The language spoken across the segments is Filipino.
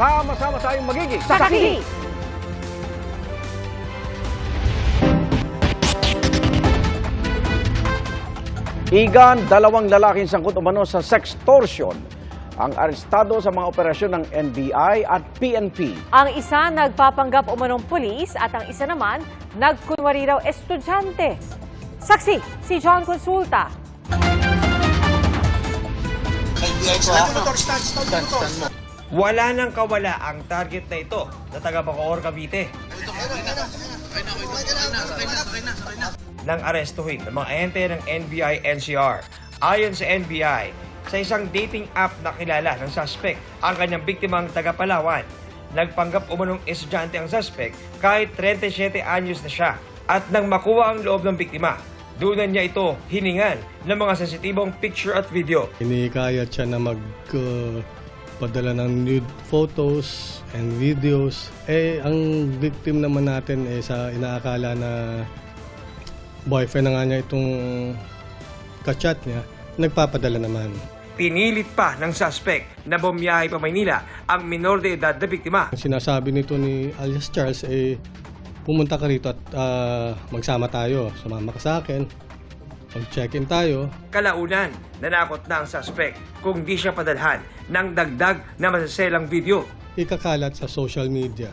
Sama-sama tayong magiging Saksi! Igan, dalawang lalaking sangkot umano sa sextortion ang arestado sa mga operasyon ng NBI at PNP. Ang isa nagpapanggap umanong pulis at ang isa naman nagkunwari raw estudyante. Saksi, si John Consulta. Wala nang kawala ang target na ito na taga Bacoor, Cavite. Nang arestuhin ng mga ahente ng NBI-NCR. Ayon sa NBI, sa isang dating app na kilala ng suspect ang kanyang biktimang taga Palawan. Nagpanggap umanong estudyante ang suspect kahit 37 anyos na siya. At nang makuha ang loob ng biktima, doon niya ito hiningan ng mga sensitibong picture at video. Inikayat siya na magpadala ng nude photos and videos. Ang victim naman natin sa inaakala na boyfriend na nga niya itong kachat niya, nagpapadala naman. Pinilit pa ng suspect na bumiyahe pa Maynila ang minor de edad na biktima. Sinasabi nito ni alias Charles, pumunta ka rito at magsama tayo. Sumama ka sa akin, mag-check-in tayo. Kalaunan, nanakot na ang suspect kung di siya padalhan ng dagdag na masaselang video. Ikakalat sa social media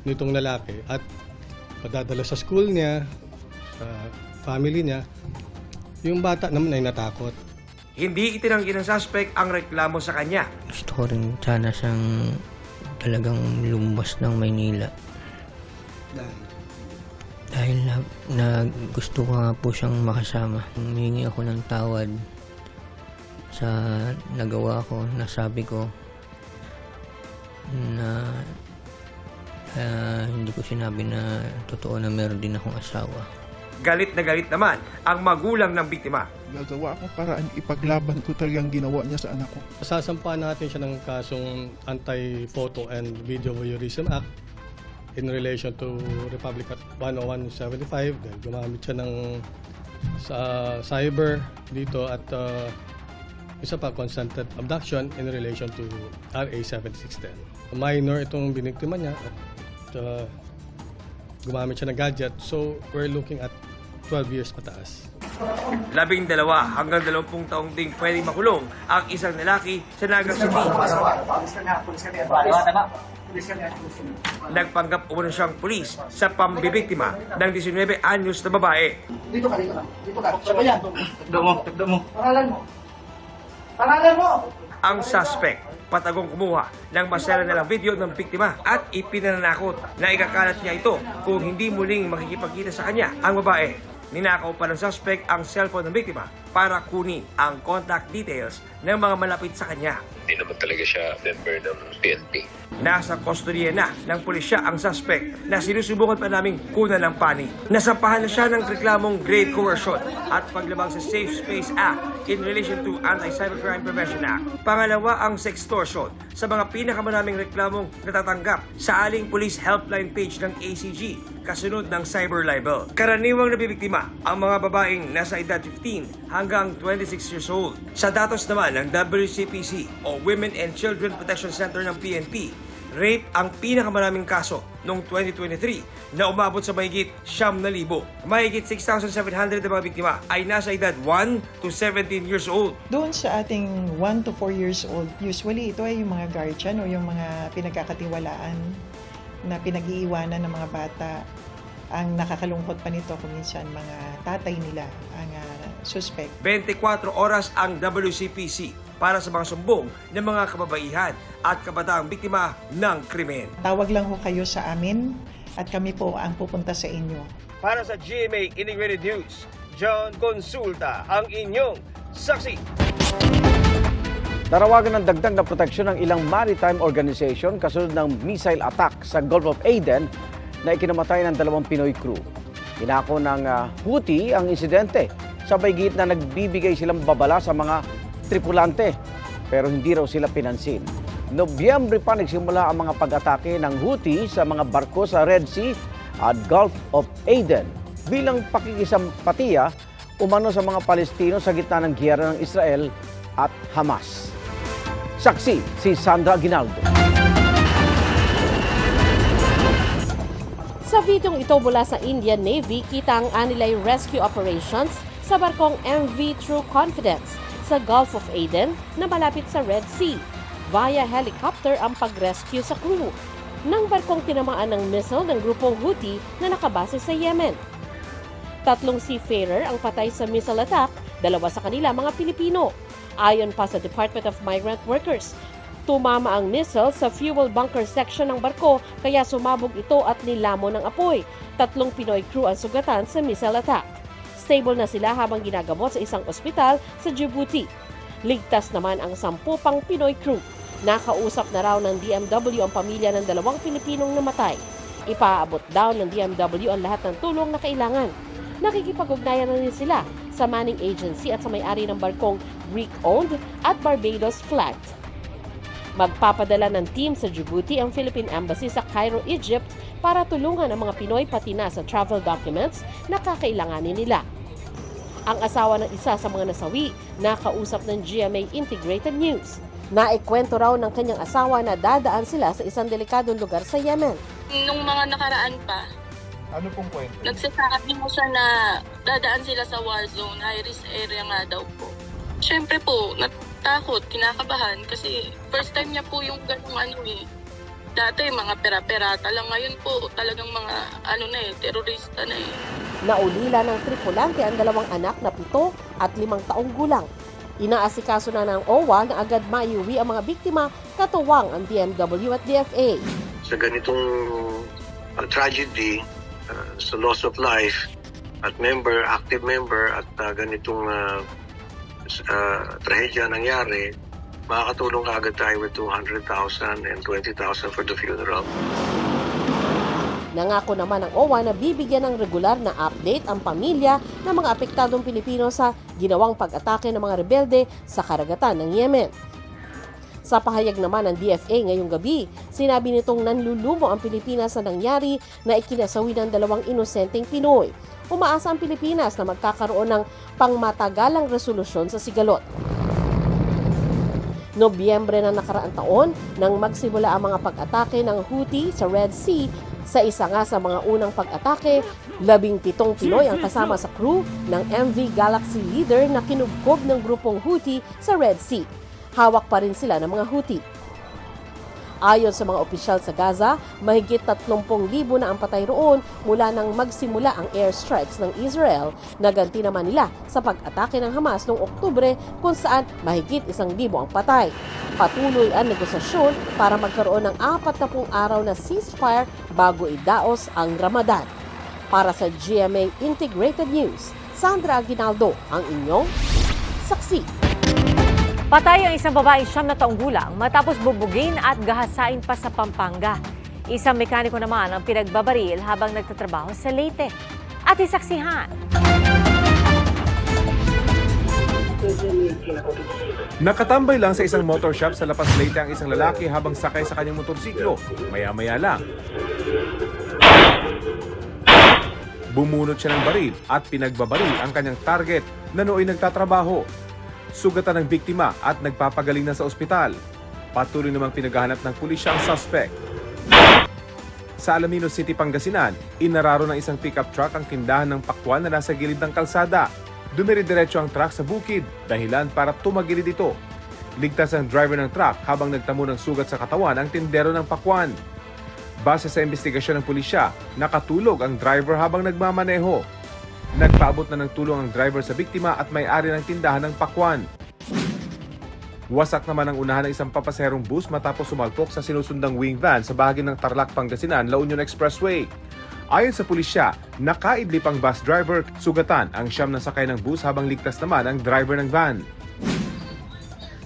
nitong lalaki at padadala sa school niya, sa family niya. Yung bata naman ay natakot. Hindi itinanggi ng suspect ang reklamo sa kanya. Gusto ko rin sana siyang talagang lumabas ng Maynila. Dahil gusto ko nga po siyang makasama. Humingi ako ng tawad sa nagawa ko, nasabi ko na hindi ko sinabi na totoo na meron din akong asawa. Galit na galit naman ang magulang ng biktima. Gagawa akong paraan ipaglaban ko talagang ginawa niya sa anak ko. Sasampahan natin siya ng kasong Anti-Photo and Video Voyeurism Act in relation to Republic Act 10175 dahil gumamit siya ng cyber dito at isa pa consented abduction in relation to RA 7610. Minor itong biniktima niya at gumamit siya ng gadget, so we're looking at 12 years pataas. 12 hanggang 20 taong ding pwedeng makulong ang isang lalaki sa Naga City. Nagpanggap umano siyang pulis sa pambibiktima ng 19 anyos na babae. Dito ka. Sabayan. Tagdo mo. Pangalan mo. Ang suspect patagong kumuha ng masela nilang video ng biktima at ipinanakot na ikakalat niya ito kung hindi muling makikipagkita sa kanya ang babae. Ninakaw pa ng suspect ang cellphone ng biktima para kunin ang contact details ng mga malapit sa kanya. Hindi naman talaga siya member ng PNP. Nasa kustodiya na ng pulisya ang suspect na sinusubukan pa naming kunan ng panig. Nasampahan na siya ng reklamong grave coercion at paglabag sa Safe Space Act in relation to Anti-Cybercrime Prevention Act. Pangalawa ang sextortion sa mga pinakamaraming reklamong natatanggap sa aling police helpline page ng ACG kasunod ng cyber libel. Karaniwang nabibiktima ang mga babaeng nasa edad 15 hanggang 26 years old. Sa datos naman ng WCPC o Women and Children Protection Center ng PNP, rape ang pinakamaraming kaso noong 2023 na umabot sa mahigit 9,000. Mahigit 6,700 na mga biktima ay nasa edad 1 to 17 years old. Doon sa ating 1 to 4 years old, usually ito ay yung mga guardian o yung mga pinagkakatiwalaan na pinag-iiwanan ng mga bata. Ang nakakalungkot pa nito kung minsan mga tatay nila ang suspect. 24 oras ang WCPC para sa mga sumbong ng mga kababaihan at kabataang biktima ng krimen. Tawag lang ho kayo sa amin at kami po ang pupunta sa inyo. Para sa GMA Integrated News, John Consulta ang inyong saksi. Narawagan ng dagdag na proteksyon ng ilang maritime organization kasunod ng missile attack sa Gulf of Aden na ikinamatay ng 2 Pinoy crew. Inako ng Houthi ang insidente, sabay git na nagbibigay silang babala sa mga tripulante pero hindi raw sila pinansin. Nobyembre pa nagsimula ang mga pag-atake ng Houthi sa mga barko sa Red Sea at Gulf of Aden bilang pakikisampatiya umano sa mga Palestino sa gitna ng giyera ng Israel at Hamas. Saksi si Sandra Aguinaldo. Sa videong ito mula sa Indian Navy, kita ang Anilay Rescue Operations sa barkong MV True Confidence sa Gulf of Aden na malapit sa Red Sea. Via helicopter ang pag-rescue sa crew ng barkong tinamaan ng missile ng grupong Houthi na nakabase sa Yemen. 3 seafarer ang patay sa missile attack, 2 sa kanila mga Pilipino. Ayon pa sa Department of Migrant Workers, tumama ang missile sa fuel bunker section ng barko kaya sumabog ito at nilamon ng apoy. 3 Pinoy crew ang sugatan sa missile attack. Stable na sila habang ginagamot sa isang ospital sa Djibouti. Ligtas naman ang 10 pang Pinoy crew. Nakausap na raw ng DMW ang pamilya ng 2 Pilipinong namatay. Ipaabot daw ng DMW ang lahat ng tulong na kailangan. Nakikipag-ugnayan na rin sila sa Manning Agency at sa may-ari ng barkong Greek-owned at Barbados-flagged. Magpapadala ng team sa Djibouti ang Philippine Embassy sa Cairo, Egypt para tulungan ang mga Pinoy pati na sa travel documents na kakailanganin nila. Ang asawa ng isa sa mga nasawi, nakausap ng GMA Integrated News. Naikwento raw ng kanyang asawa na dadaan sila sa isang delikadong lugar sa Yemen. Nung mga nakaraan pa, Ano pong kwento? nagsasabi mo siya na dadaan sila sa war zone, high-risk area nga daw po. Siyempre po, natakot, kinakabahan kasi first time niya po yung ganung Dati mga pera-perata lang, ngayon po talagang mga terorista na Naulila ng tripulante ang 2 anak na 7 at 5 taong gulang. Inaasikaso na ng OWA na agad maiuwi ang mga biktima, katuwang ang DMW at DFA. Sa ganitong tragedy, sa loss of life at active member at ganitong trahedya nangyari, makakatulong agad tayo with 200,000 and 20,000 for the funeral. Nangako naman ng OWA na bibigyan ng regular na update ang pamilya ng mga apektadong Pilipino sa ginawang pag-atake ng mga rebelde sa karagatan ng Yemen. Sa pahayag naman ng DFA ngayong gabi, sinabi nitong nanlulumo ang Pilipinas sa nangyari na ikinasawi ng 2 inosenteng Pinoy. Umaasa ang Pilipinas na magkakaroon ng pangmatagalang resolusyon sa sigalot. Nobyembre na nakaraang taon nang magsimula ang mga pag-atake ng Houthi sa Red Sea. Sa isa nga sa mga unang pag-atake, 17 Pinoy ang kasama sa crew ng MV Galaxy Leader na kinugkob ng grupong Houthi sa Red Sea. Hawak pa rin sila ng mga Houthi. Ayon sa mga opisyal sa Gaza, mahigit 30,000 na ang patay roon mula nang magsimula ang airstrikes ng Israel. Naganti naman nila sa pag-atake ng Hamas noong Oktubre kung saan mahigit 1,000 ang patay. Patuloy ang negosasyon para magkaroon ng 40 araw na ceasefire bago idaos ang Ramadan. Para sa GMA Integrated News, Sandra Aguinaldo, ang inyong saksi. Patay ang isang babaeng 9 na taong gulang matapos bubugin at gahasain pa sa Pampanga. Isang mekaniko naman ang pinagbabaril habang nagtatrabaho sa Leyte. At isaksihan. Nakatambay lang sa isang motor shop sa Lapas Leyte ang isang lalaki habang sakay sa kanyang motorsiklo. Maya-maya lang, bumunot siya ng baril at pinagbabaril ang kanyang target na nooy nagtatrabaho. Sugatan ng biktima at nagpapagaling na sa ospital. Patuloy namang pinaghahanap ng pulisya ang suspect. Sa Alaminos City, Pangasinan, inararo ng isang pickup truck ang tindahan ng pakwan na nasa gilid ng kalsada. Dumiri-diretso ang truck sa bukid, dahilan para tumagilid ito. Ligtas ang driver ng truck habang nagtamo ng sugat sa katawan ang tindero ng pakwan. Base sa investigasyon ng pulisya, nakatulog ang driver habang nagmamaneho. Nagpaabot na ng tulong ang driver sa biktima at may-ari ng tindahan ng pakwan. Wasak naman ang unahan ng isang papaserong bus matapos sumalpok sa sinusundang wing van sa bahagi ng Tarlac, Pangasinan, La Union Expressway. Ayon sa pulisya, nakaidlip ang bus driver, sugatan ang 9 na sakay ng bus habang ligtas naman ang driver ng van.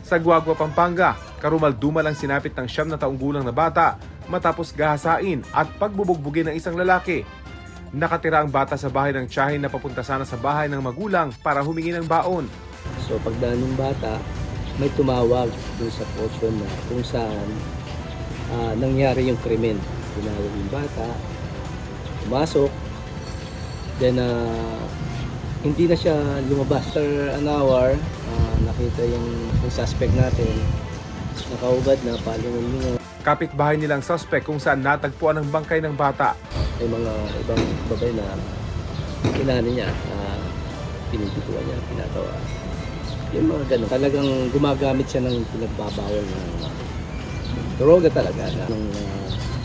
Sa Guagua, Pampanga, karumal-dumal ang sinapit ng 9 na taong gulang na bata matapos gahasain at pagbubugbugin ng isang lalaki. Nakatira ang bata sa bahay ng tiyahin na papunta sana sa bahay ng magulang para humingi ng baon. So pagdaan ng bata, may tumawag dun sa posyon na kung saan nangyari yung krimen. Tinawag yung bata, pumasok, then hindi na siya lumabas. After an hour, nakita yung suspect natin, nakaubad na, palingon-lingon. Kapitbahay nilang suspect kung saan natagpuan ang bangkay ng bata. May mga ibang babae na inano niya, pinipituan niya, pinatawa. Yung mga ganun. Talagang gumagamit siya ng pinagbabawal na droga talaga. Nung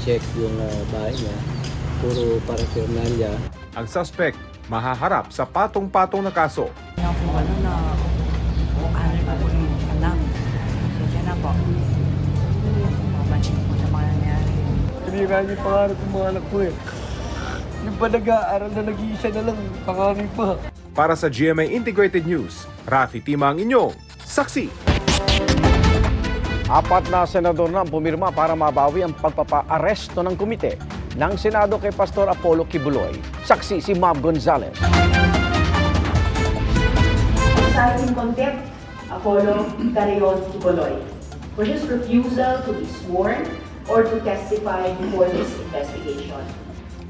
check yung bahay niya, puro paraphernalia. Ang suspect mahaharap sa patong-patong na kaso. Pinira niyo yung pangarap ng mga anak ko eh. Yung pa nag-aaral na nag-iisa na lang, pangarap pa. Para sa GMA Integrated News, Rafi Tima ang inyong saksi. 4 na senador na ang pumirma para mabawi ang pagpapa-aresto ng komite ng Senado kay Pastor Apollo Kibuloy. Saksi si Mab Gonzales. Citing contempt, Apollo Carion Kibuloy for his refusal to be sworn or to testify before this investigation.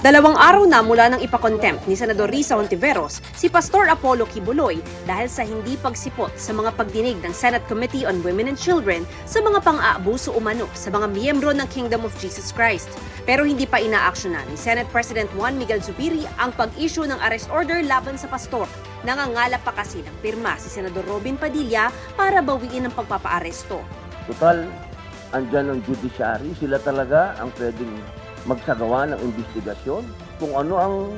2 araw na mula nang ipakontempt ni Senador Risa Hontiveros si Pastor Apollo Kibuloy dahil sa hindi pagsipot sa mga pagdinig ng Senate Committee on Women and Children sa mga pang-aabuso umano sa mga miyembro ng Kingdom of Jesus Christ. Pero hindi pa inaaksyonan ni Senate President Juan Miguel Zubiri ang pag-issue ng arrest order laban sa pastor. Nangangalap pa kasi ng pirma si Senador Robin Padilla para bawiin ang pagpapaaresto. Total, andyan ang judiciary, sila talaga ang pwedeng magsagawa ng investigasyon. Kung ano ang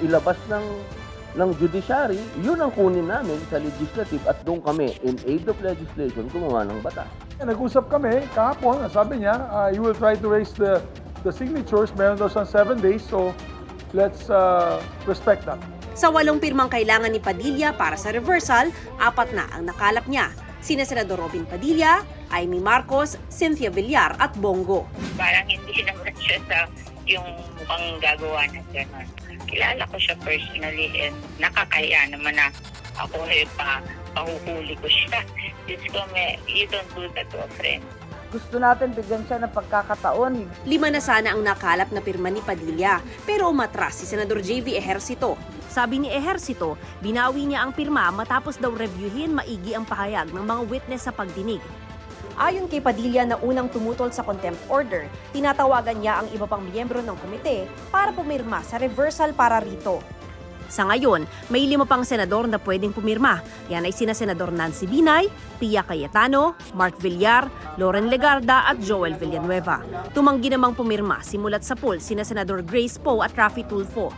ilabas ng judiciary, yun ang kunin namin sa legislative at doon kami, in aid of legislation, gumawa ng batas. Nag-usap kami kahapon, sabi niya, he will try to raise the signatures, meron daw siyang 7 days, so let's respect that. Sa 8 pirmang kailangan ni Padilla para sa reversal, 4 na ang nakalap niya. Sina Senador Robin Padilla, Amy Marcos, Cynthia Villar at Bongo. Parang hindi naman siya sa yung mukhang gagawa ng gano'n. Kilala ko siya personally and nakakaya naman na ako pahuhuli ko siya. Diyos ko, you don't do that to a friend. Gusto natin bigyan siya ng pagkakataon. 5 na sana ang nakalap na pirma ni Padilla, pero umatras si Senador JV Ejercito. Sabi ni Ejercito, binawi niya ang pirma matapos daw reviewin maigi ang pahayag ng mga witness sa pagdinig. Ayon kay Padilla na unang tumutol sa contempt order, tinatawagan niya ang iba pang miyembro ng komite para pumirma sa reversal para rito. Sa ngayon, may 5 pang senador na pwedeng pumirma. Yan ay sina Senador Nancy Binay, Pia Cayetano, Mark Villar, Loren Legarda at Joel Villanueva. Tumanggi namang pumirma simulat sa poll sina Senador Grace Poe at Raffy Tulfo.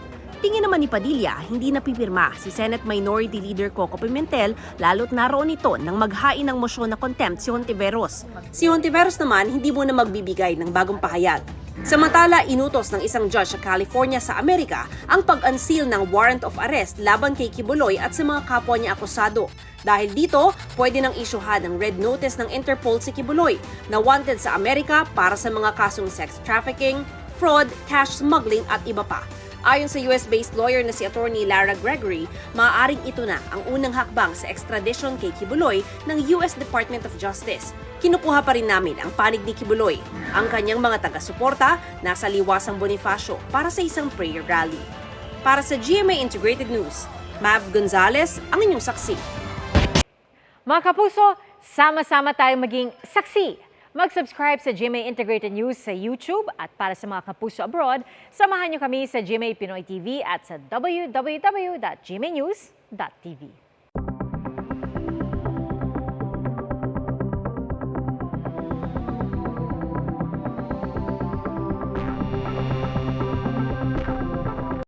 Tingin naman ni Padilla, hindi napipirma si Senate Minority Leader Coco Pimentel lalo't naroon ito nang maghain ng motion na contempt si Hontiveros. Si Hontiveros naman hindi muna magbibigay ng bagong pahayag. Samantala, inutos ng isang judge sa California sa Amerika ang pag-unseal ng warrant of arrest laban kay Kibuloy at sa mga kapwa niya akusado. Dahil dito, pwede nang isyuhan ng red notice ng Interpol si Kibuloy na wanted sa Amerika para sa mga kasong sex trafficking, fraud, cash smuggling at iba pa. Ayon sa US-based lawyer na si Attorney Lara Gregory, maaaring ito na ang unang hakbang sa extradition kay Kibuloy ng US Department of Justice. Kinukuha pa rin namin ang panig ni Kibuloy. Ang kanyang mga taga-suporta nasa Liwasang Bonifacio para sa isang prayer rally. Para sa GMA Integrated News, Mav Gonzales, ang inyong saksi. Mga kapuso, sama-sama tayong maging saksi. Mag-subscribe sa GMA Integrated News sa YouTube at para sa mga kapuso abroad, samahan niyo kami sa GMA Pinoy TV at sa www.gmanews.tv.